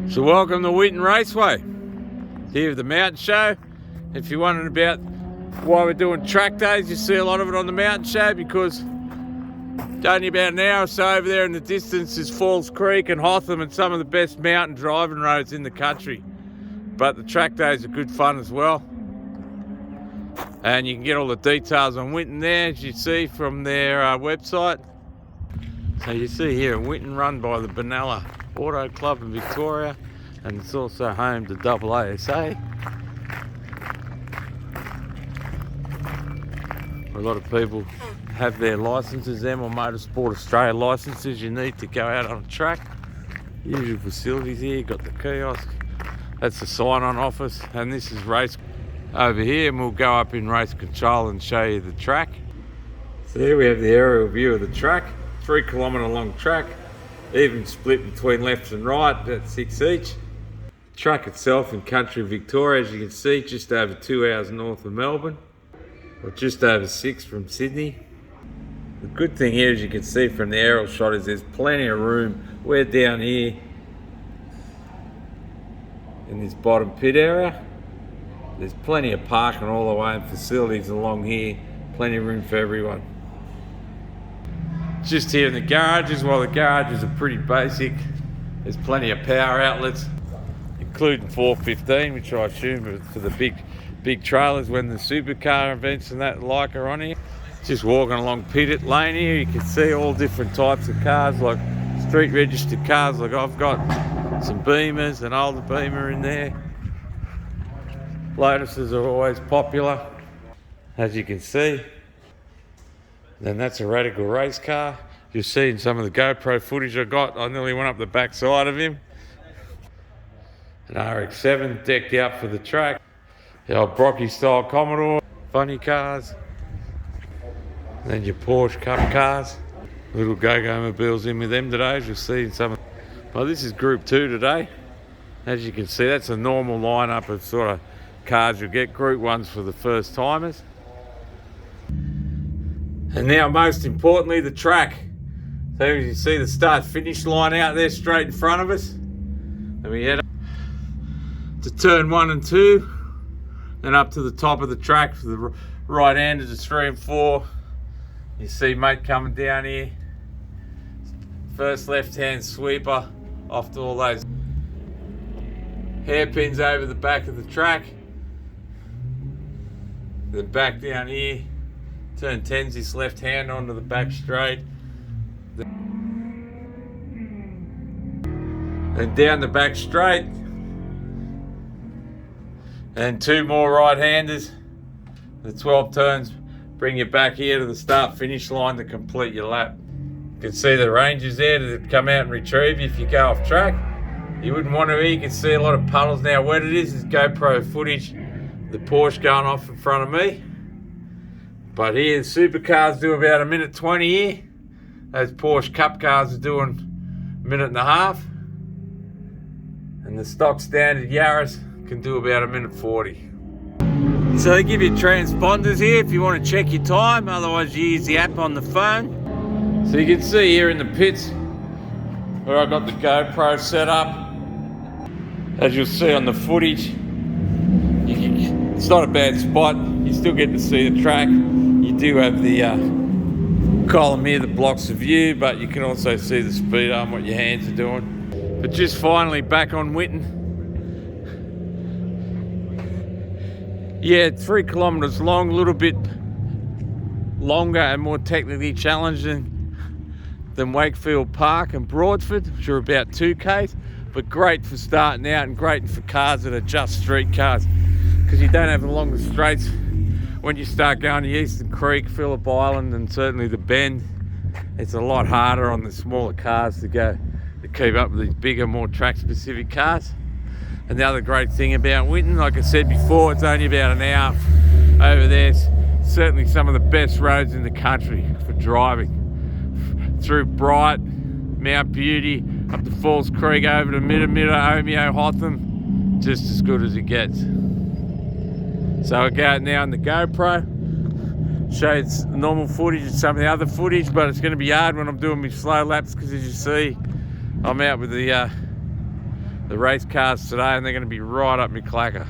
So welcome to Winton Raceway, here at the mountain show. If you're wondering about why we're doing track days, you see a lot of it on the mountain show because only about an hour or so over there in the distance is Falls Creek and Hotham and some of the best mountain driving roads in the country. But the track days are good fun as well. And you can get all the details on Winton there, as you see from their website. So you see here in Winton, run by the Benalla Auto Club in Victoria, and it's also home to AASA. A lot of people have their licences, them or Motorsport Australia licences you need to go out on a track. Usual facilities here, you've got the kiosk, that's the sign-on office, and this is race over here, and we'll go up in race control and show you the track. So here we have the aerial view of the track, 3 kilometre long track, even split between left and right, about 6 each. The track itself in country Victoria, as you can see, just over 2 hours north of Melbourne, or just over 6 from Sydney. The good thing here, as you can see from the aerial shot, is there's plenty of room. We're down here in this bottom pit area. There's plenty of parking all the way and facilities along here, plenty of room for everyone. Just here in the garages, while the garages are pretty basic, there's plenty of power outlets, including 415, which I assume is for the big trailers when the supercar events and that like are on here. Just walking along Pit Lane here, you can see all different types of cars, like street registered cars. Like I've got some Beamers, an older Beamer in there. Lotuses are always popular, as you can see. Then that's a Radical race car. You'll see in some of the GoPro footage I got, I nearly went up the back side of him. An RX-7 decked out for the track. The old Brocky style Commodore, funny cars. And then your Porsche Cup cars. Little go-go mobiles in with them today, as you'll see in some of. Well, this is Group 2 today. As you can see, that's a normal lineup of sort of cars you'll get. Group 1's for the first timers. And now, most importantly, the track. So as you see the start-finish line out there straight in front of us. And we head up to turn 1 and 2, then up to the top of the track for the right-handers of 3 and 4. You see mate coming down here. First left-hand sweeper off to all those hairpins over the back of the track. Then back down here. Turn 10's this left hand onto the back straight. Then down the back straight. And 2 more right-handers. The 12 turns bring you back here to the start-finish line to complete your lap. You can see the rangers there that come out and retrieve you if you go off track. You wouldn't want to here. You can see a lot of puddles now. Where it is GoPro footage. The Porsche going off in front of me. But here the supercars do about 1:20 here. Those Porsche Cup cars are doing 1.5. And the stock standard Yaris can do about 1:40. So they give you transponders here if you want to check your time. Otherwise you use the app on the phone. So you can see here in the pits where I got the GoPro set up. As you'll see on the footage, it's not a bad spot. You still get to see the track. You do have the column here that blocks the view, but you can also see the speedo and what your hands are doing. But just finally back on Winton. Yeah, 3 kilometres long, a little bit longer and more technically challenging than Wakefield Park and Broadford, which are about 2Ks, but great for starting out and great for cars that are just street cars, because you don't have the longer straights when you start going to Eastern Creek, Phillip Island, and certainly the Bend. It's a lot harder on the smaller cars to keep up with these bigger, more track-specific cars. And the other great thing about Winton, like I said before, it's only about an hour over there. Certainly some of the best roads in the country for driving. Through Bright, Mount Beauty, up to Falls Creek, over to Midamida, Omeo, Hotham. Just as good as it gets. So I'll go out now on the GoPro, show you the normal footage and some of the other footage, but it's going to be hard when I'm doing my slow laps because, as you see, I'm out with the the race cars today, and they're going to be right up my clacker.